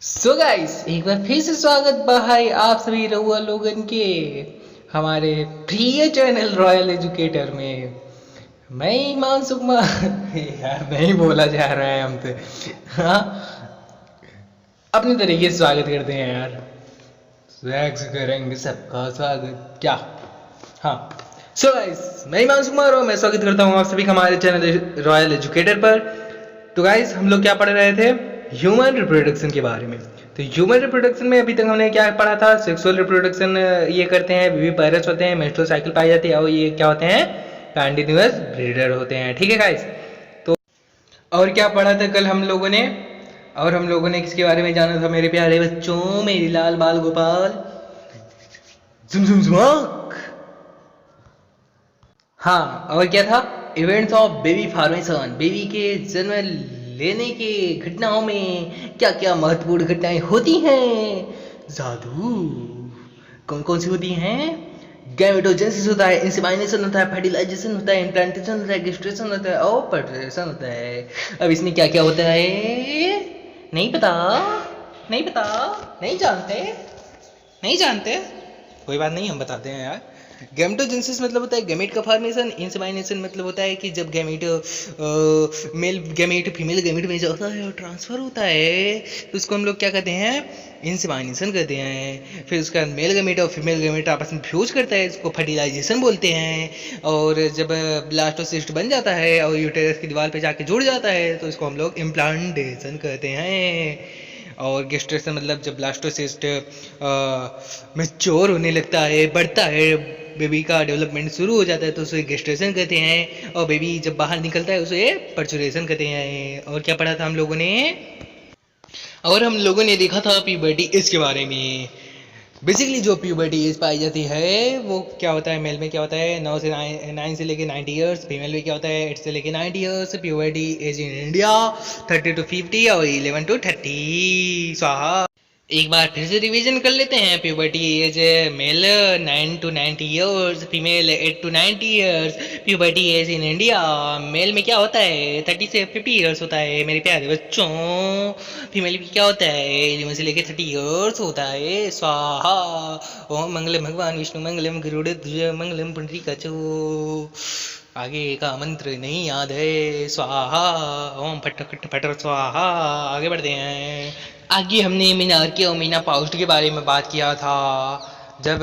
So guys एक बार फिर से स्वागत भाई आप सभी रहुआ लोगन के हमारे प्रिय चैनल रॉयल एजुकेटर में। मैं ईमान सुकमा यार नहीं बोला जा रहा है हमसे। हाँ, अपने तरीके से स्वागत करते हैं यार। स्वैग से करेंगे सबका स्वागत क्या। हाँ, सो गाइस मैं ईमान कुमार और मैं स्वागत करता हूँ आप सभी का हमारे चैनल रॉयल एजुकेटर पर। तो गाइस हम लोग क्या पढ़ रहे थे, ह्यूमन रिप्रोडक्शन के बारे में। तो ह्यूमन रिप्रोडक्शन में अभी तक हमने क्या पढ़ा था, सेक्सुअल रिप्रोडक्शन ये करते हैं, विवी पैरस होते हैं, मेंस्ट्रुअल साइकिल पाई जाती है और ये क्या होते हैं, कंटिन्यूअस ब्रीडर होते हैं। ठीक है गाइस, तो और क्या पढ़ा था कल हम लोगों ने, और हम लोगों ने किसके बारे में जाना था मेरे प्यारे बच्चों, मेरी लाल बाल गोपाल जुमजुमजुमाक। हाँ, और क्या था, events of baby formation, baby के जन्म लेने के घटनाओं में क्या क्या महत्वपूर्ण घटनाएं होती हैं। जादू कौन कौन सी होती हैं? गैमेटोजेनेसिस होता है, इंसेमिनेशन होता है, फर्टिलाइजेशन होता है, इम्प्लांटेशन होता है, गेस्ट्रेशन होता है और पर्टुरेशन होता है। अब इसमें क्या क्या होता है नहीं पता, नहीं पता, नहीं जानते, नहीं जानते, कोई बात नहीं हम बताते हैं यार। गैमेटोजेनेसिस मतलब होता है गैमेट का फॉर्मेशन। इंसेमिनेशन मतलब होता है कि जब gamete male gamete female gamete में जाता है और ट्रांसफर होता है तो उसको हम लोग क्या कहते हैं, इंसेमिनेशन कहते हैं। फिर उसके बाद मेल गैमेट और फीमेल गैमेट आपस में फ्यूज करता है, इसको फर्टिलाइजेशन बोलते हैं। और जब ब्लास्टोसिस्ट बन जाता है और यूटेरस की दीवार पे जाके जुड़ जाता है तो इसको हम लोग इम्प्लांटेशन कहते हैं। और गेस्टेशन मतलब जब ब्लास्टोसिस्ट मैच्योर होने लगता है, बढ़ता है, बेबी का डेवलपमेंट शुरू हो जाता है तो उसे गेस्टेशन कहते हैं। और बेबी जब बाहर निकलता है उसे पर्चुरेशन कहते हैं। और क्या पढ़ा था हम लोगों ने, और हम लोगों ने देखा था प्यूबर्टी एज के बारे में। बेसिकली जो प्यूबर्टी एज पाई जाती है वो क्या होता है, मेल में क्या होता है 9 से लेके 90 ईयर्स, फीमेल में क्या होता है 8 से लेके 90 years. Puberty age in India 30 to 50 और 11 to 30 स्वाहा। एक बार फिर से रिवीजन कर लेते हैं। Puberty age male 9 to 90 years, female 8 to 90 years. Puberty age in India male में क्या होता है 30 से 50 ईयर्स होता है मेरे प्यारे बच्चों। फीमेल में क्या होता है 11 से लेकर 30 ईयर्स होता है स्वाहा। ओम मंगलम भगवान विष्णु मंगलम गरुड़ मंगलम पुंडरीकाचो। आगे का मंत्र नहीं याद है, स्वाहा ओम फट फट फटर स्वाहा। आगे बढ़ते हैं। आगे हमने मीनार्की और मीना पाउस्ट के बारे में बात किया था। जब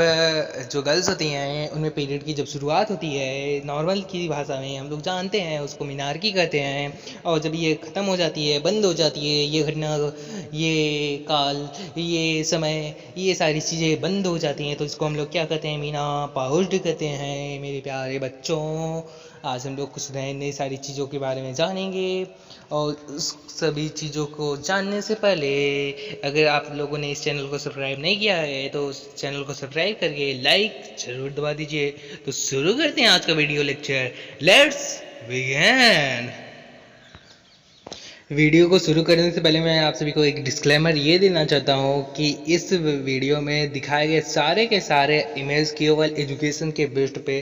जो गर्ल्स होती हैं उनमें पीरियड की जब शुरुआत होती है, नॉर्मल की भाषा में हम लोग जानते हैं उसको मीनार्की कहते हैं। और जब ये ख़त्म हो जाती है, बंद हो जाती है, ये घटना, ये काल, ये समय, ये सारी चीज़ें बंद हो जाती हैं तो इसको हम लोग क्या कहते हैं, मीना पाउस्ट कहते हैं मेरे प्यारे बच्चों। आज हम लोग कुछ नए नई सारी चीज़ों के बारे में जानेंगे। और उस सभी चीज़ों को जानने से पहले अगर आप लोगों ने इस चैनल को सब्सक्राइब नहीं किया है तो उस चैनल को सब्सक्राइब करके लाइक ज़रूर दबा दीजिए। तो शुरू करते हैं आज का video lecture, let's begin. Video को शुरू करने से पहले मैं आप सभी को एक डिस्क्लेमर ये देना चाहता हूँ कि इस वीडियो में दिखाए गए सारे के सारे इमेज केवल एजुकेशन के बेस्ड पे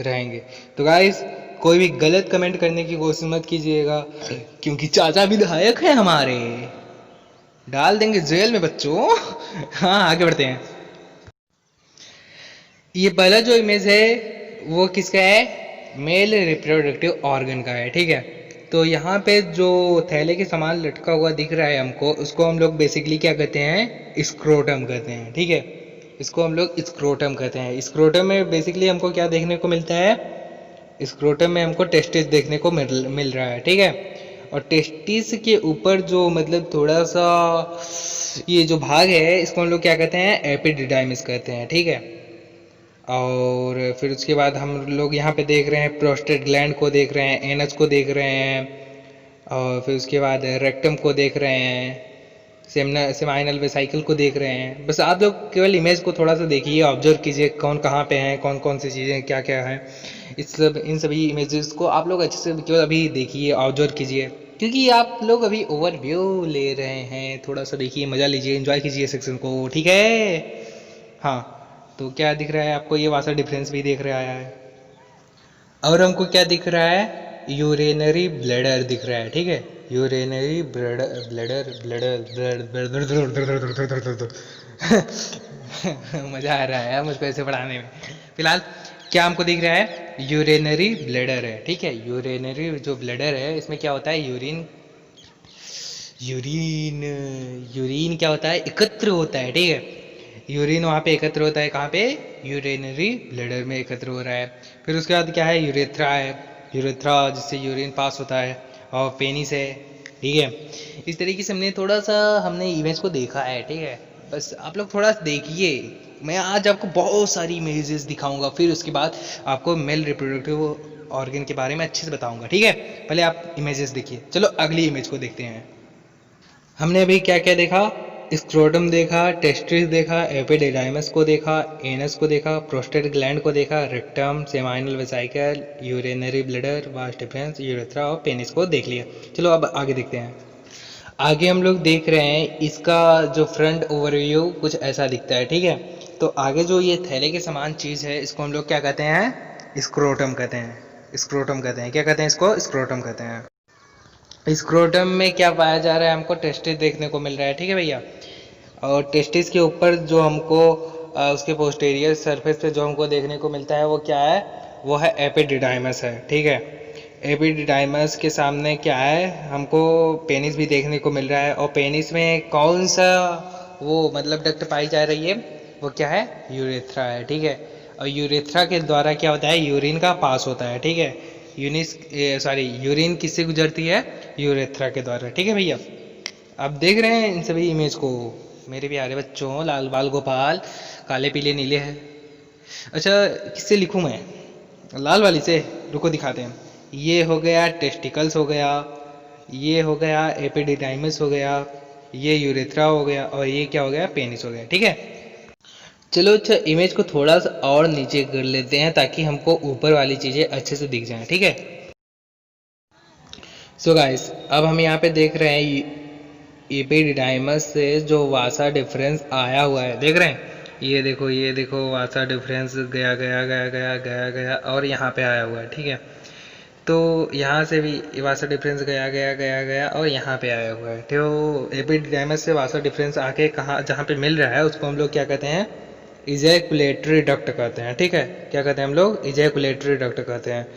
रहेंगे। तो गाइस कोई भी गलत कमेंट करने की कोशिश मत कीजिएगा क्योंकि चाचा विधायक है हमारे, डाल देंगे जेल में बच्चों। हाँ आगे बढ़ते हैं। ये पहला जो इमेज है वो किसका है, मेल रिप्रोडक्टिव ऑर्गन का है। ठीक है, तो यहाँ पे जो थैले के समान लटका हुआ दिख रहा है हमको, उसको हम लोग बेसिकली क्या कहते हैं, स्क्रोटम कहते हैं। ठीक है, इसको हम लोग स्क्रोटम कहते हैं। स्क्रोटम में बेसिकली हमको क्या देखने को मिलता है, स्क्रोटम में हमको टेस्टिस देखने को मिल रहा है। ठीक है, और टेस्टिस के ऊपर जो मतलब थोड़ा सा ये जो भाग है इसको हम लोग क्या कहते हैं, एपिडिडाइमिस कहते हैं। ठीक है, और फिर उसके बाद हम लोग यहाँ पे देख रहे हैं प्रोस्टेट ग्लैंड को देख रहे हैं, एनस को देख रहे हैं, और फिर उसके बाद रेक्टम को देख रहे हैं, सेमाइनल वेसाइकल को देख रहे हैं। बस आप लोग केवल इमेज को थोड़ा सा देखिए, ऑब्जर्व कीजिए कौन कहाँ पे हैं, कौन कौन सी चीज़ें क्या क्या है। इन सभी इमेजेस को आप लोग अच्छे से केवल अभी देखिए, ऑब्जर्व कीजिए क्योंकि आप लोग अभी ओवरव्यू ले रहे हैं। थोड़ा सा देखिए, मज़ा लीजिए, एंजॉय कीजिए सेक्शन को। ठीक है, हाँ तो क्या दिख रहा है आपको, ये वासा डिफरेंस भी दिख रहा है। और हमको क्या दिख रहा है, यूरिनरी ब्लैडर दिख रहा है। ठीक है, यूरेनरी ब्लैडर ब्लैडर मजा आ रहा है यार मुझको ऐसे पढ़ाने में। फिलहाल क्या हमको दिख रहा है, यूरेनरी ब्लैडर है, ठीक है। यूरेनरी जो ब्लैडर है इसमें क्या होता है, यूरिन यूरिन यूरिन क्या होता है, एकत्र होता है, ठीक है। यूरिन वहाँ पे एकत्र होता है, कहाँ पे, यूरेनरी ब्लैडर में एकत्र हो रहा है। फिर उसके बाद क्या है, यूरेथ्रा है, यूरेथ्रा जिससे यूरिन पास होता है, और पेनिस है, ठीक है। इस तरीके से हमने इमेज को देखा है, ठीक है। बस आप लोग थोड़ा देखिए, मैं आज आपको बहुत सारी इमेजेस दिखाऊंगा, फिर उसके बाद आपको मेल रिप्रोडक्टिव ऑर्गन के बारे में अच्छे से बताऊंगा, ठीक है। पहले आप इमेजेस देखिए, चलो अगली इमेज को देखते हैं। हमने अभी क्या क्या देखा, स्क्रोटम देखा, टेस्टिस देखा, एपिडिडाइमस को देखा, एनस को देखा, प्रोस्टेट ग्लैंड को देखा, rectum, seminal vesicle, urinary bladder, vas deferens, urethra और पेनिस को देख लिया। चलो अब आगे देखते हैं। आगे हम लोग देख रहे हैं इसका जो फ्रंट ओवरव्यू कुछ ऐसा दिखता है, ठीक है। तो आगे जो ये थैले के समान चीज़ है इसको हम लोग क्या कहते हैं, स्क्रोटम कहते हैं। स्क्रोटम कहते हैं, क्या कहते हैं इसको, स्क्रोटम कहते हैं। स्क्रोटम में क्या पाया जा रहा है, हमको टेस्टिस देखने को मिल रहा है, ठीक है भैया। और टेस्टिस के ऊपर जो हमको उसके पोस्टीरियर सरफेस पे जो हमको देखने को मिलता है वो क्या है, वो है एपिडिडाइमस है, ठीक है। एपिडिडाइमस के सामने क्या है, हमको पेनिस भी देखने को मिल रहा है। और पेनिस में कौन सा वो मतलब डक्ट पाई जा रही है, वो क्या है, यूरेथ्रा है, ठीक है। और यूरेथ्रा के द्वारा क्या होता है, यूरिन का पास होता है, ठीक है। यूरिन किससे गुजरती है, यूरेथ्रा के द्वारा, ठीक है भैया। आप देख रहे हैं इन सभी इमेज को, मेरे प्यारे बच्चों, लाल बाल गोपाल, काले पीले नीले हैं। अच्छा किससे लिखूं मैं, लाल वाली से, रुको दिखाते हैं। ये हो गया टेस्टिकल्स हो गया, ये हो गया एपिडिडाइमस हो गया, ये यूरेथ्रा हो गया, और ये क्या हो गया, पेनिस हो गया, ठीक है। चलो अच्छा इमेज को थोड़ा सा और नीचे कर लेते हैं ताकि हमको ऊपर वाली चीज़ें अच्छे से दिख जाएं, ठीक है। सो गाइस अब हम यहाँ पे देख रहे हैं एपिडिडाइमस से जो वासा डिफरेंस आया हुआ है, देख रहे हैं, ये देखो वासा डिफरेंस गया गया गया गया गया गया और यहाँ पे आया हुआ है, ठीक है। तो यहाँ से भी वासा डिफरेंस गया गया गया गया और यहाँ पे आया हुआ है। तो एपिडिडाइमस से वासा डिफरेंस आके कहाँ जहाँ पे मिल रहा है उसको हम लोग क्या कहते हैं, इजैकुलेटरी डक्ट कहते हैं, ठीक है। क्या कहते हैं हम लोग, इजैकुलेटरी डक्ट कहते हैं।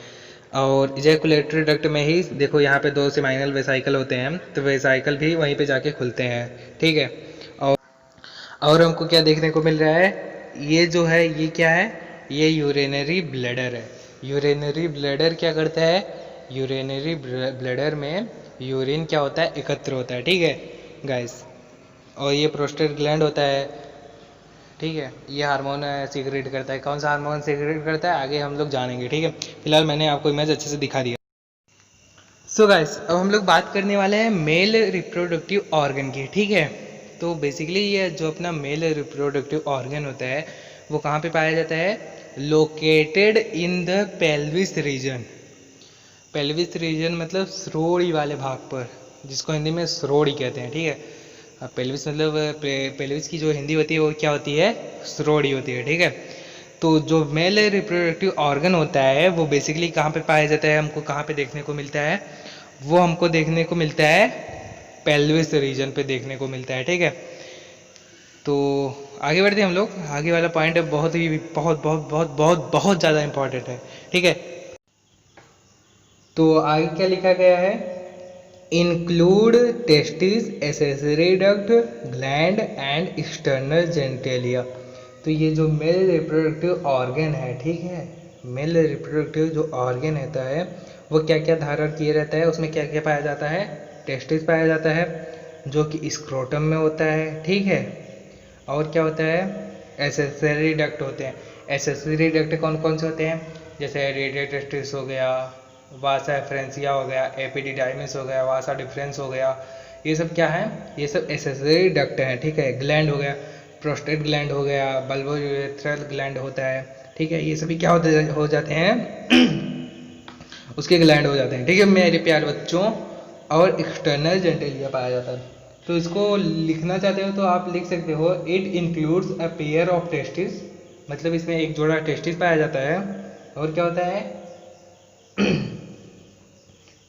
और इजैकुलेटरी डक्ट में ही देखो यहाँ पे 2 सेमाइनल वेसाइकल होते हैं, तो वेसाइकल भी वहीं पे जाके खुलते हैं, ठीक है। और हमको क्या देखने को मिल रहा है, ये जो है ये क्या है, ये यूरिनरी ब्लैडर है। यूरिनरी ब्लैडर क्या करता है, यूरिनरी ब्लैडर में यूरिन क्या होता है, एकत्र होता है, ठीक है गाइस। और ये प्रोस्टेट ग्लैंड होता है, ठीक है। ये हार्मोन सीक्रेट करता है, कौन सा हार्मोन सीक्रेट करता है आगे हम लोग जानेंगे, ठीक है। फिलहाल मैंने आपको इमेज अच्छे से दिखा दिया। सो गाइस अब हम लोग बात करने वाले हैं मेल रिप्रोडक्टिव ऑर्गन की, ठीक है। तो बेसिकली ये जो अपना मेल रिप्रोडक्टिव ऑर्गन होता है वो कहाँ पे पाया जाता है, located in the pelvis region. Pelvis region मतलब श्रोणि वाले भाग पर, जिसको हिंदी में श्रोणि कहते हैं, ठीक है। पेल्विस मतलब पेल्विस की जो हिंदी होती है वो क्या होती है, श्रोणि होती है, ठीक है। तो जो मेल रिप्रोडक्टिव ऑर्गन होता है वो बेसिकली कहाँ पे पाया जाता है, हमको कहाँ पे देखने को मिलता है, वो हमको देखने को मिलता है पेल्विस रीजन पे देखने को मिलता है, ठीक है। तो आगे बढ़ते हैं हम लोग, आगे वाला पॉइंट बहुत ही बहुत बहुत बहुत बहुत बहुत ज़्यादा इम्पोर्टेंट है, ठीक है। तो आगे क्या लिखा गया है, include testis, accessory duct, gland and external genitalia. तो ये जो मेल रिप्रोडक्टिव ऑर्गन है, ठीक है, मेल रिप्रोडक्टिव जो ऑर्गन रहता है वो क्या क्या धारण किए रहता है, उसमें क्या क्या पाया जाता है, टेस्टिस पाया जाता है जो कि स्क्रोटम में होता है, ठीक है। और क्या होता है, एसेसरी डक्ट होते हैं। एसेसरी डक्ट कौन कौन से होते हैं, जैसे रेडियल टेस्टिस हो गया, वासा एफ्रेंसिया हो गया, एपिडिडाइमिस हो गया, वासा डिफरेंस हो गया, ये सब क्या है, ये सब एसेसरी डक्ट हैं, ठीक है। ग्लैंड हो गया, प्रोस्टेट ग्लैंड हो गया, बल्बोयूरेथ्रल ग्लैंड होता है, ठीक है। ये सभी क्या हो जाते हैं उसके ग्लैंड हो जाते हैं, ठीक है मेरे प्यारे बच्चों। और एक्सटर्नल जेनिटेलिया पाया जाता है। तो इसको लिखना चाहते हो तो आप लिख सकते हो, it includes a pair of testis, मतलब इसमें एक जोड़ा टेस्टिस पाया जाता है। और क्या होता है,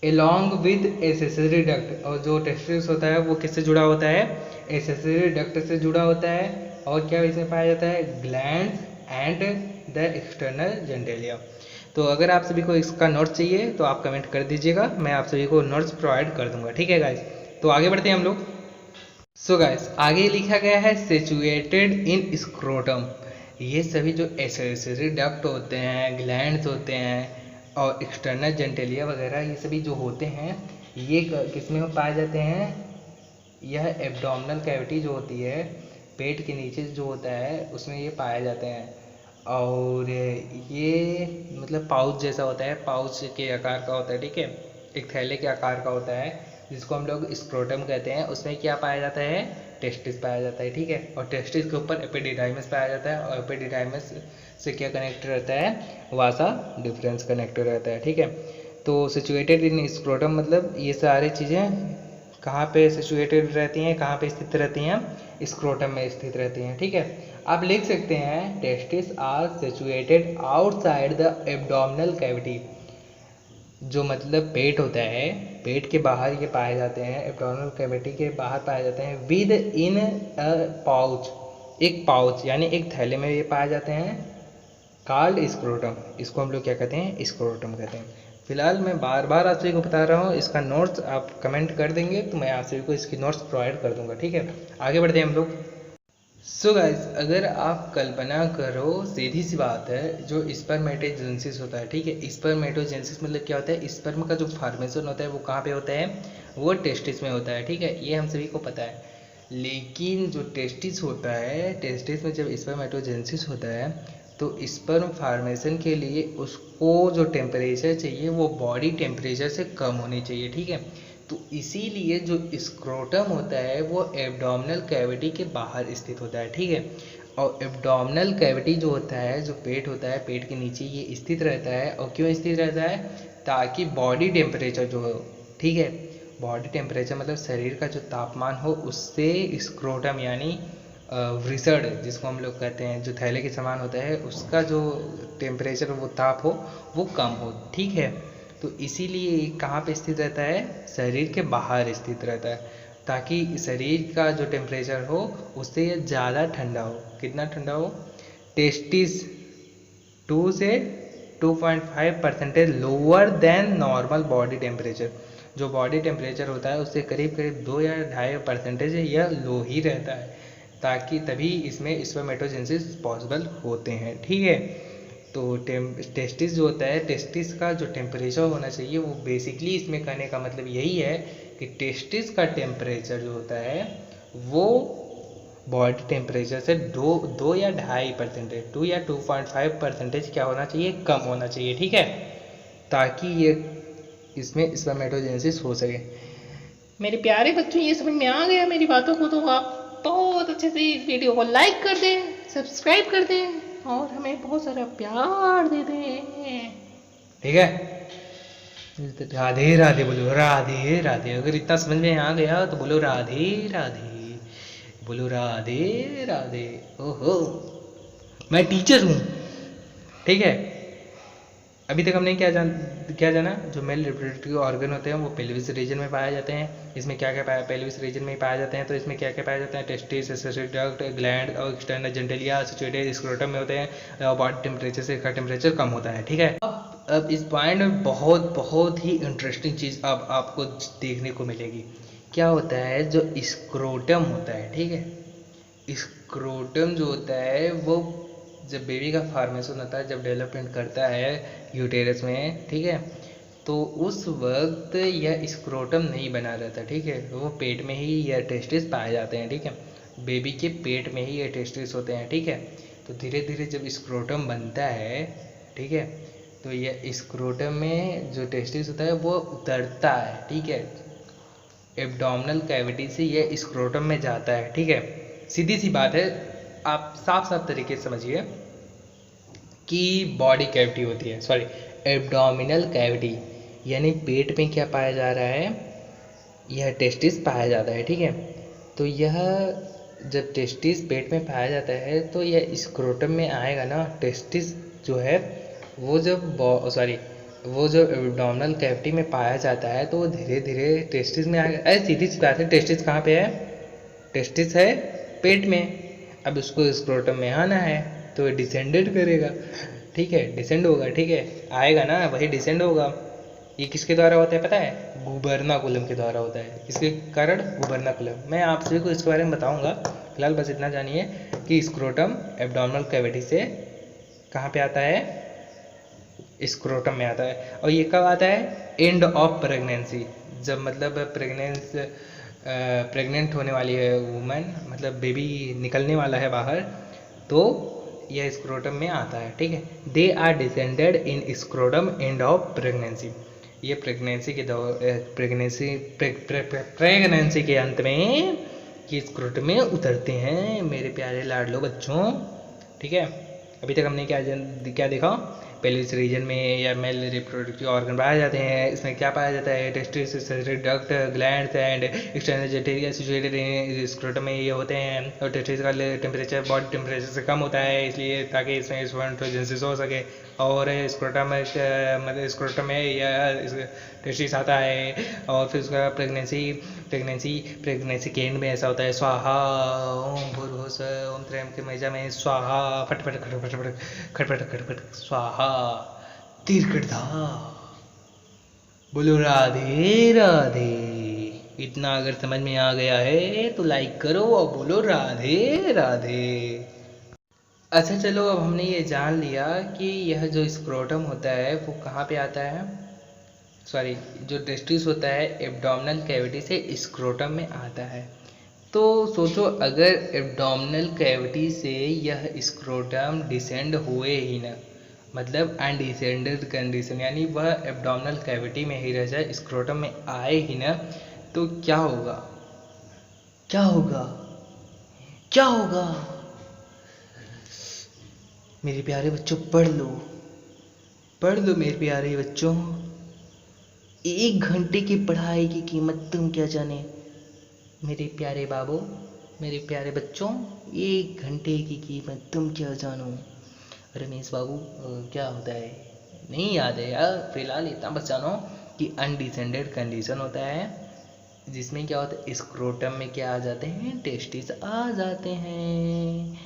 along with accessory duct। और जो टेस्टिस होता है वो किससे जुड़ा होता है? accessory duct से जुड़ा होता है। और क्या इसमें पाया जाता है? Glands and the external genitalia. तो अगर आप सभी को इसका नोट्स चाहिए तो आप कमेंट कर दीजिएगा, मैं आप सभी को नोट्स प्रोवाइड कर दूंगा। ठीक है गाइस, तो आगे बढ़ते हैं हम लोग। सो गाइस, आगे लिखा गया है सिचुएटेड इन स्क्रोटम। ये सभी जो एक्सेसरी डक्ट होते हैं, ग्लैंड्स होते हैं और एक्सटर्नल जेनिटलिया वगैरह, ये सभी जो होते हैं ये किस में पाए जाते हैं? यह एब्डोमिनल कैविटी जो होती है, पेट के नीचे जो होता है उसमें ये पाए जाते हैं। और ये मतलब पाउच जैसा होता है, पाउच के आकार का होता है। ठीक है, एक थैले के आकार का होता है जिसको हम लोग स्क्रोटम कहते हैं। उसमें क्या पाया जाता है? टेस्टिस पाया जाता है। ठीक है, और टेस्टिस के ऊपर एपिडिडाइमस पाया जाता है और एपिडिडाइमस से क्या कनेक्ट रहता है? वासा डिफरेंस कनेक्ट रहता है। ठीक है, तो सिचुएटेड इन स्क्रोटम मतलब ये सारी चीज़ें कहाँ पे सिचुएटेड रहती हैं, कहाँ पे स्थित रहती हैं? स्क्रोटम में स्थित रहती हैं। ठीक है, आप लिख सकते हैं testis are situated outside the abdominal cavity. जो मतलब पेट होता है, पेट के बाहर ये पाए जाते हैं, एब्डोमिनल कैविटी के बाहर पाए जाते हैं। विद इन अ पाउच, एक पाउच यानी एक थैले में ये पाए जाते हैं, कॉल्ड स्क्रोटम। इसको हम लोग क्या कहते हैं? स्क्रोटम कहते हैं। फिलहाल मैं बार बार आप सभी को बता रहा हूँ, इसका नोट्स आप कमेंट कर देंगे तो मैं आप सभी को इसकी नोट्स प्रोवाइड कर दूंगा। ठीक है, आगे बढ़ते हैं हम लोग। सो गाइस, अगर आप कल्पना करो, सीधी सी बात है, जो स्पर्मेटोजेनेसिस होता है, ठीक है, स्पर्मेटोजेनेसिस मतलब क्या होता है? स्पर्म का जो फॉर्मेशन होता है वो कहाँ पे होता है? वो टेस्टिस में होता है। ठीक है, ये हम सभी को पता है। लेकिन जो टेस्टिस होता है, टेस्टिस में जब स्पर्मेटोजेनेसिस होता है तो स्पर्म फॉर्मेशन के लिए उसको जो टेम्परेचर चाहिए वो बॉडी टेम्परेचर से कम होनी चाहिए। ठीक है, तो इसीलिए जो स्क्रोटम होता है वो एब्डोमिनल कैविटी के बाहर स्थित होता है। ठीक है, और एब्डोमिनल कैविटी जो होता है, जो पेट होता है, पेट के नीचे ये स्थित रहता है। और क्यों स्थित रहता है? ताकि बॉडी टेम्परेचर जो हो, ठीक है, बॉडी टेम्परेचर मतलब शरीर का जो तापमान हो उससे स्क्रोटम यानी व्रिसड जिसको हम लोग कहते हैं, जो थैले के समान होता है, उसका जो टेम्परेचर वो ताप हो वो कम हो। ठीक है, तो इसीलिए कहाँ पे स्थित रहता है? शरीर के बाहर स्थित रहता है, ताकि शरीर का जो टेम्परेचर हो उससे ये ज़्यादा ठंडा हो। कितना ठंडा हो? टेस्टिस 2 से 2.5% lower than normal body temperature. जो बॉडी टेम्परेचर होता है उससे करीब करीब 2 या 2.5% यह लो ही रहता है, ताकि तभी इसमें स्पर्मेटोजेनेसिस पॉसिबल होते हैं। ठीक है, तो टेस्टिस जो होता है, टेस्टिस का जो टेम्परेचर होना चाहिए वो बेसिकली इसमें कहने का मतलब यही है कि टेस्टिस का टेम्परेचर जो होता है वो बॉडी टेम्परेचर से 2 या 2.5%, 2 या 2.5% क्या होना चाहिए? कम होना चाहिए। ठीक है, ताकि ये इसमें स्पर्मेटोजेनेसिस हो सके। मेरे प्यारे बच्चों, ये समझ में आ गया मेरी बातों को? तो आप बहुत अच्छे से इस वीडियो को लाइक कर दें, सब्सक्राइब कर दें और हमें बहुत सारा प्यार दे दें। ठीक है, राधे राधे बोलो, राधे राधे। अगर इतना समझ में आ गया तो बोलो राधे राधे, बोलो राधे राधे। ओहो, मैं टीचर हूँ। ठीक है, अभी तक हमने क्या जाना? जो मेल रिप्रोडक्टिव ऑर्गन होते हैं वो पेल्विस रीजन में पाए जाते हैं। इसमें क्या क्या पाया? पेल्विस रीजन में पाए जाते हैं। तो इसमें क्या क्या पाया जाता है? टेस्टिस, एक्सेसरी डक्ट, ग्लैंड और एक्सटर्नल जेनिटलिया सिचुएटेड स्क्रोटम में होते हैं। और बॉडी टेम्परेचर से इसका टेम्परेचर कम होता है। ठीक है, अब इस पॉइंट में बहुत ही इंटरेस्टिंग चीज़ अब आपको देखने को मिलेगी। क्या होता है? जो स्क्रोटम होता है, ठीक है, स्क्रोटम जो होता है वो जब बेबी का फॉर्मेशन होता है, जब डेवलपमेंट करता है यूटेरस में, ठीक है, तो उस वक्त यह स्क्रोटम नहीं बना रहता। ठीक है, वो पेट में ही यह टेस्टिस पाए जाते हैं। ठीक है, बेबी के पेट में ही ये टेस्टिस होते हैं। ठीक है, तो धीरे धीरे जब स्क्रोटम बनता है, ठीक है, तो यह स्क्रोटम में जो टेस्टिस होता है वो उतरता है। ठीक है, एब्डोमिनल कैविटी से यह स्क्रोटम में जाता है। ठीक है, सीधी सी बात है, आप साफ साफ तरीके से समझिए कि बॉडी कैविटी होती है, सॉरी एब्डोमिनल कैविटी, यानी पेट में क्या पाया जा रहा है? यह टेस्टिस पाया जाता है। ठीक है, तो यह जब टेस्टिस पेट में पाया जाता है तो यह स्क्रोटम में आएगा ना। टेस्टिस जो है वो जब वो जो एब्डोमिनल कैविटी में पाया जाता है तो वो धीरे धीरे टेस्टिस में आ गया। अरे सीधी सी बात है, टेस्टिस कहाँ पे है? टेस्टिस है पेट में। अब उसको स्क्रोटम में आना है तो ये डिसेंडेड करेगा, ठीक है, डिसेंड होगा, ठीक है, आएगा ना, वही डिसेंड होगा। ये किसके द्वारा होता है पता है? गुबर्नाकुलम के द्वारा होता है। किसके कारण? गुबर्नाकुलम। मैं आप सभी को इसके बारे में बताऊंगा, फिलहाल बस इतना जानिए कि स्क्रोटम एब्डोमिनल कैविटी से कहाँ पे आता है? स्क्रोटम में आता है। और ये कब आता है? एंड ऑफ प्रेगनेंसी, जब मतलब प्रेग्नेंट होने वाली है वुमन, मतलब बेबी निकलने वाला है बाहर, तो यह स्क्रोटम में आता है, ठीक है। They are descended in scrotum end of pregnancy. ये प्रेगनेंसी के प्रेगनेंसी के अंत में ये स्क्रोटम में उतरते हैं मेरे प्यारे लाडलो बच्चों, ठीक है। अभी तक हमने क्या देखा? पहले इस रीजन में या मेल रिप्रोडक्टिव ऑर्गन पाए जाते हैं। इसमें क्या पाया जाता है? Testis, duct, glands and external genetic situated in scrotum में ये होते हैं। और टेस्टिस का टेम्परेचर बॉडी टेम्परेचर से कम होता है, इसलिए ताकि इसमें स्पर्मेटोजेनेसिस हो सके। और स्क्रोटम मतलब स्क्रोटम में या टेस्टिस आता है और फिर उसका प्रेगनेंसी के एंड में ऐसा होता है, स्वाहा ओम भूर्भुवस्सुः ओम त्र्यंबकम स्वाहा, फटफट खटपट खटपट खटपट स्वाहा, तीर्कधा। बोलो राधे राधे। इतना अगर समझ में आ गया है तो लाइक करो और बोलो राधे राधे। अच्छा चलो, अब हमने ये जान लिया कि यह जो स्क्रोटम होता है वो कहाँ पे आता है, सॉरी, जो टेस्टिस होता है एब्डोमिनल कैविटी से स्क्रोटम में आता है। तो सोचो, अगर एब्डोमिनल कैविटी से यह स्क्रोटम डिसेंड हुए ही ना, मतलब अनडिसेंडेड कंडीशन, यानी वह एब्डोमिनल कैविटी में ही रह जाए, स्क्रोटम में आए ही ना, तो क्या होगा? क्या होगा? क्या होगा? मेरे प्यारे बच्चों पढ़ लो, पढ़ लो मेरे प्यारे बच्चों। 1 घंटे की पढ़ाई की कीमत तुम क्या जाने मेरे प्यारे बाबू, मेरे प्यारे बच्चों। 1 घंटे की कीमत तुम क्या जानो। रमेश बाबू क्या होता है? नहीं याद है यार। फिलहाल इतना बस जानो कि अनडिसेंडेड कंडीशन होता है, जिसमें क्या होता है, स्क्रोटम में क्या आ जाते हैं? टेस्टिस आ जाते हैं।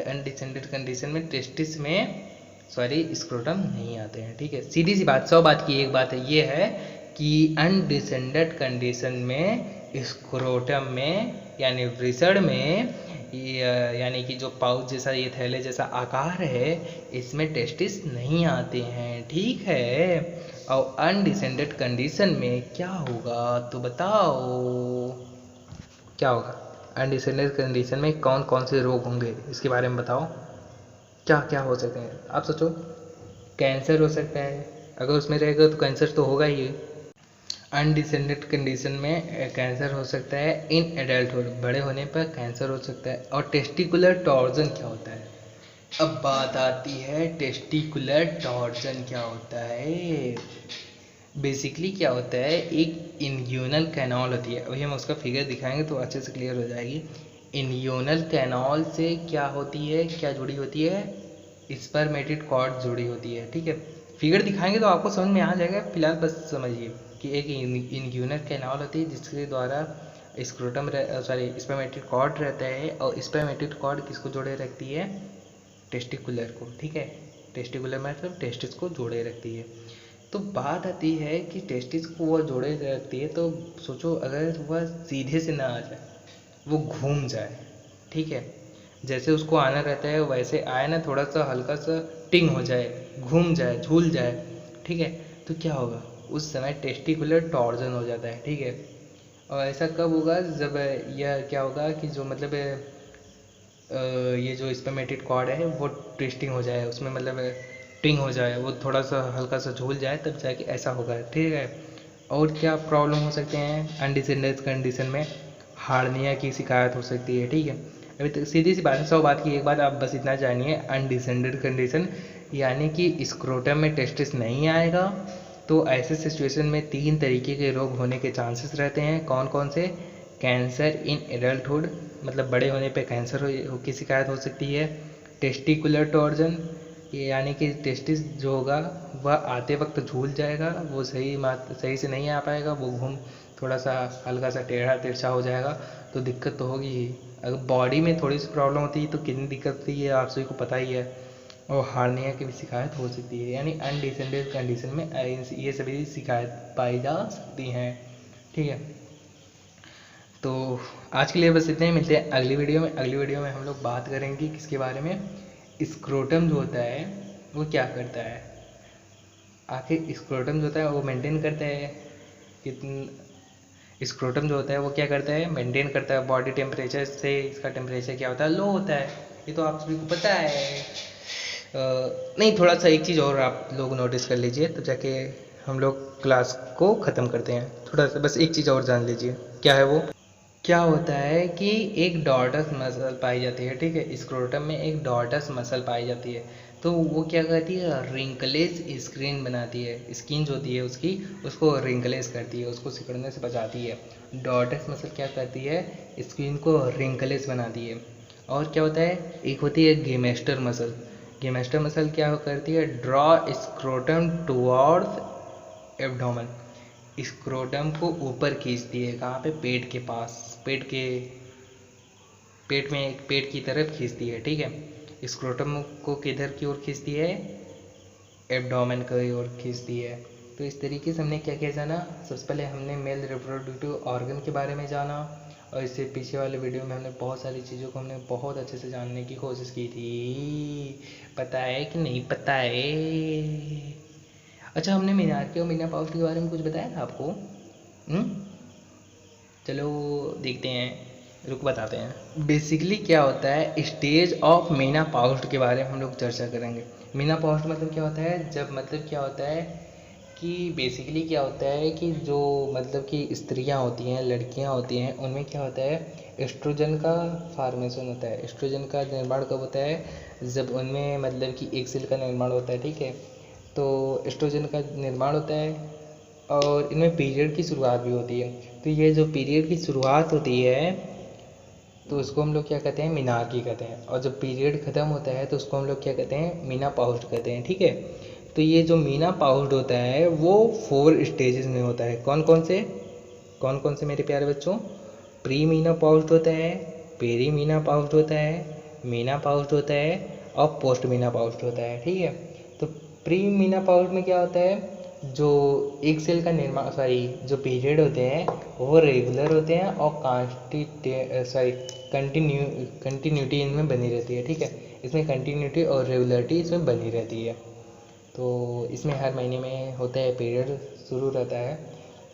अनडिसेंडेड कंडीशन में टेस्टिस में, सॉरी, स्क्रोटम नहीं आते हैं, ठीक है। सीधी सी बात, 100 बात की एक बात है, ये है कि अनडिसेंडेड कंडीशन में स्क्रोटम में यानी वृषण में, यानी कि जो पाउच जैसा, ये थैले जैसा आकार है, इसमें टेस्टिस नहीं आते हैं, ठीक है। और अनडिसेंडेड कंडीशन में क्या होगा तो बताओ, क्या होगा? अनडिसेंडेड कंडीशन में कौन कौन से रोग होंगे इसके बारे में बताओ। क्या क्या हो सकते हैं? आप सोचो, कैंसर हो सकता है, अगर उसमें रहेगा तो कैंसर तो होगा ही। अनडिसेंडेड कंडीशन में कैंसर हो सकता है इन एडल्टहुड, बड़े होने पर कैंसर हो सकता है। और टेस्टिकुलर टॉर्जन क्या होता है? अब बात आती है टेस्टिकुलर टॉर्जन क्या होता है। बेसिकली क्या होता है, एक इन्ग्यूनल कैनाल होती है, अभी हम उसका फिगर दिखाएंगे तो अच्छे से क्लियर हो जाएगी। इन्ग्यूनल कैनाल से क्या होती है, क्या जुड़ी होती है? स्पर्मेटिड कॉर्ड जुड़ी होती है, ठीक है। फिगर दिखाएंगे तो आपको समझ में आ जाएगा, फिलहाल बस समझिए कि एक इन्ग्यूनल कैनाल होती है जिसके द्वारा स्क्रोटम सॉरी स्पर्मेटिड कॉर्ड रहता है, और स्पर्मेटिड कॉर्ड किसको जोड़े रखती है? टेस्टिकुलर को, ठीक है। टेस्टिकुलर मतलब टेस्टिस को जोड़े रखती है। तो बात आती है कि टेस्टिस को वो जोड़े रखती है, तो सोचो अगर वह सीधे से ना आ जाए, वो घूम जाए, ठीक है, जैसे उसको आना रहता है वैसे आए ना, थोड़ा सा हल्का सा टिंग हो जाए, घूम जाए, झूल जाए, ठीक है, तो क्या होगा? उस समय टेस्टिकुलर टॉर्जन हो जाता है, ठीक है। और ऐसा कब होगा? जब यह क्या होगा कि जो मतलब ये जो स्पर्मेटिड कॉर्ड है वो ट्विस्टिंग हो जाए, उसमें मतलब टिंग हो जाए, वो थोड़ा सा हल्का सा झूल जाए, तब जाके ऐसा होगा, ठीक है। और क्या प्रॉब्लम हो सकते हैं अनडिसेंडेड कंडीशन में? हार्निया की शिकायत हो सकती है, ठीक है। अभी तक सीधी सी बात है, 100 बात की एक बात, आप बस इतना जानिए, अनडिसेंडेड कंडीशन यानी कि स्क्रोटम में टेस्टिस नहीं आएगा, तो ऐसे सिचुएशन में 3 तरीके के रोग होने के चांसेस रहते हैं। कौन कौन से? कैंसर इन एडल्टहुड, मतलब बड़े होने पे कैंसर की शिकायत हो सकती है। टेस्टिकुलर टॉर्जन, ये यानी कि टेस्टिस जो होगा वह आते वक्त झूल जाएगा, वो सही से नहीं आ पाएगा, वो घूम थोड़ा सा हल्का सा टेढ़ा तिरछा हो जाएगा, तो दिक्कत तो होगी ही। अगर बॉडी में थोड़ी सी प्रॉब्लम होती है तो कितनी दिक्कत होती है आप सभी को पता ही है, और हार्निया की भी शिकायत हो सकती है, यानी अनडिसेंडेड कंडीशन में ये सभी शिकायत पाई जा सकती हैं। ठीक है, तो आज के लिए बस इतने ही, मिलते हैं अगली वीडियो में। अगली वीडियो में हम लोग बात करेंगे किसके बारे में, स्क्रोटम जो होता है वो क्या करता है, आखिर स्क्रोटम जो होता है वो मेंटेन करता है स्क्रोटम जो होता है वो क्या करता है, मेंटेन करता है बॉडी टेम्परेचर से, इसका टेम्परेचर क्या होता है, लो होता है, ये तो आप सभी को पता है। नहीं, थोड़ा सा एक चीज़ और आप लोग नोटिस कर लीजिए, तो जाके हम लोग क्लास को ख़त्म करते हैं। थोड़ा सा बस एक चीज़ और जान लीजिए, क्या है वो, क्या होता है कि एक डॉर्टस मसल पाई जाती है। ठीक है, स्क्रोटम में एक डॉर्टस मसल पाई जाती है, तो वो क्या करती है, रिंकलेस स्क्रीन बनाती है, स्किन जो होती है उसकी, उसको रिंकलेस करती है, उसको सिकुड़ने से बचाती है। डॉर्टस मसल क्या करती है, स्किन को रिंकलेस बनाती है। और क्या होता है, एक होती है गेमेस्टर मसल। गेमेस्टर मसल क्या करती है, draw scrotum towards abdomen, scrotum को ऊपर खींचती है, कहाँ पे, पेट के पास, पेट की तरफ खींचती है। ठीक है, स्क्रोटम को किधर की ओर खींचती है, एब्डोमेन की ओर खींचती है। तो इस तरीके से हमने क्या क्या जाना, सबसे पहले हमने मेल रिप्रोडक्टिव ऑर्गन के बारे में जाना, और इससे पीछे वाले वीडियो में हमने बहुत सारी चीज़ों को हमने बहुत अच्छे से जानने की कोशिश की थी। पता है कि नहीं पता है? अच्छा, हमने मीनार के और मीना पाउस्ट के बारे में कुछ बताया था आपको? चलो देखते हैं, रुक बताते हैं। बेसिकली क्या होता है, स्टेज ऑफ मीना पाउस्ट के बारे में हम लोग चर्चा करेंगे। मीना पाउस्ट मतलब क्या होता है, जब मतलब क्या होता है कि बेसिकली क्या होता है कि जो मतलब कि स्त्रियां होती हैं, लड़कियां होती हैं, उनमें क्या होता है, एस्ट्रोजन का फॉर्मेशन होता है। एस्ट्रोजन का निर्माण कब होता है, जब उनमें मतलब कि एक सेल का निर्माण होता है। ठीक है, तो एस्ट्रोजन का निर्माण होता है, और इनमें पीरियड की शुरुआत भी होती है। तो ये जो पीरियड की शुरुआत होती है तो उसको हम लोग क्या कहते हैं, मीनार्की कहते हैं, और जब पीरियड ख़त्म होता है तो उसको हम लोग क्या कहते हैं, मीना पाउस्ट कहते हैं। ठीक है, तो ये जो मीना पाउस्ट होता है वो 4 स्टेजेस में होता है। कौन कौन से मेरे प्यारे बच्चों, प्री मीना पाउस्ट होता है, पेरी मीना पाउस्ट होता है, मीना पाउस्ट होता है, और पोस्ट मीना पाउस्ट होता है। ठीक है, तो प्री मीना पाउस्ट में क्या होता है, जो एक सेल का निर्माण, जो पीरियड होते हैं वो रेगुलर होते हैं, और कंटिन्यूटी इनमें बनी रहती है। ठीक है, इसमें कंटिन्यूटी और रेगुलरिटी इसमें बनी रहती है। तो इसमें हर महीने में होता है, पीरियड शुरू रहता है।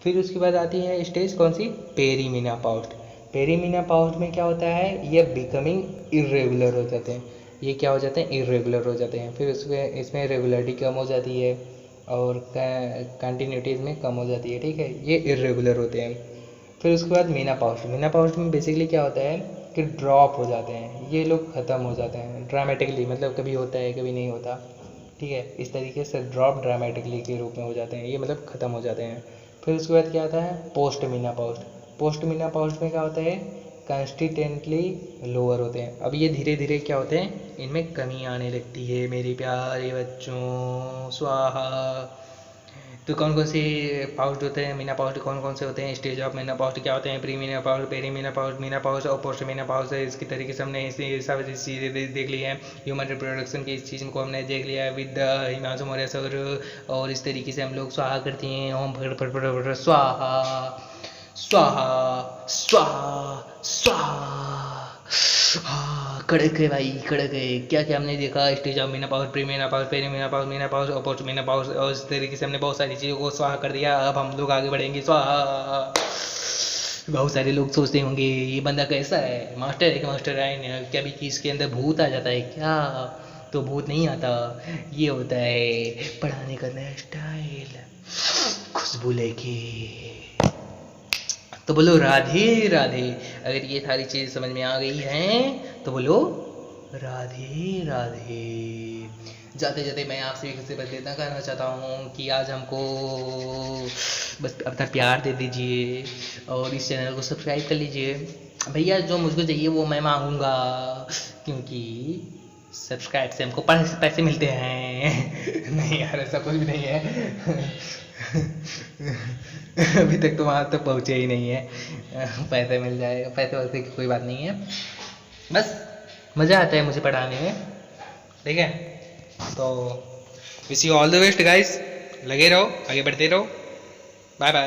फिर उसके बाद आती है स्टेज कौन सी, पेरीमीना पाउस्ट। पेरीमीना पाउस्ट में क्या होता है, ये बिकमिंग इरेगुलर हो जाते हैं, ये क्या हो जाते हैं, इरेगुलर हो जाते हैं। फिर इसमें रेगुलरिटी कम हो जाती है, और कंटिन्यूटी इसमें कम हो जाती है। ठीक है, ये इरेगुलर होते हैं। फिर उसके बाद मीना पाउस्ट में बेसिकली क्या होता है कि ड्रॉप हो जाते हैं, ये लोग ख़त्म हो जाते हैं ड्रामेटिकली, मतलब कभी होता है कभी नहीं होता। ठीक है, इस तरीके से ड्रॉप ड्रामेटिकली के रूप में हो जाते हैं, ये मतलब ख़त्म हो जाते हैं। फिर उसके बाद क्या आता है, पोस्ट मीना पाउस्ट में क्या होता है, कंस्टिटेंटली लोअर होते हैं। अब ये धीरे धीरे क्या होते हैं, इनमें कमी आने लगती है मेरे प्यारे बच्चों, स्वाहा। तो कौन कौन से पाउस्ट होते हैं, मीना पाउस्ट कौन कौन से होते हैं, स्टेज ऑफ मीना पाउस्ट क्या होते हैं, pre menopause, peri menopause और पोस्ट मीना पाउस्ट है। इसकी तरीके से हमने इस सब चीज़ें देख ली है, ह्यूमन रिप्रोडक्शन की इस चीज़ को हमने देख लिया है विद हिमांशु मौर्य सर। और इस तरीके से हम लोग स्वाहा करते हैं, ओम फट स्वाहा स्वाहा स्वाहा स्वाहा। हाँ, कड़क है भाई, कड़क है। क्या क्या हमने देखा, stage of menopause, pre menopause, peri menopause और पोस्ट मीना पाउस्ट, और इस तरीके से हमने बहुत सारी चीज़ों को स्वाहा कर दिया। अब हम लोग आगे बढ़ेंगे, स्वाहा। बहुत सारे लोग सोचते होंगे ये बंदा कैसा है, मास्टर है कि मास्टर है, क्या भी चीज़ के अंदर भूत आ जाता है क्या? तो भूत नहीं आता, ये होता है पढ़ाने का नया स्टाइल, खुशबू लेके। तो बोलो राधे राधे। अगर ये सारी चीज़ समझ में आ गई हैं तो बोलो राधे राधे। जाते जाते मैं आपसे एक से बस इतना कहना चाहता हूँ कि आज हमको बस अपना प्यार दे दीजिए, और इस चैनल को सब्सक्राइब कर लीजिए। भैया जो मुझको चाहिए वो मैं मांगूंगा, क्योंकि सब्सक्राइब से हमको पैसे मिलते हैं। नहीं यार, ऐसा कुछ भी नहीं है। अभी तक तो वहाँ तक पहुँचे ही नहीं है। पैसे मिल जाएगा, पैसे वैसे की कोई बात नहीं है, बस मज़ा आता है मुझे पढ़ाने में। ठीक है, तो wish you all the best guys, लगे रहो, आगे बढ़ते रहो, बाय बाय।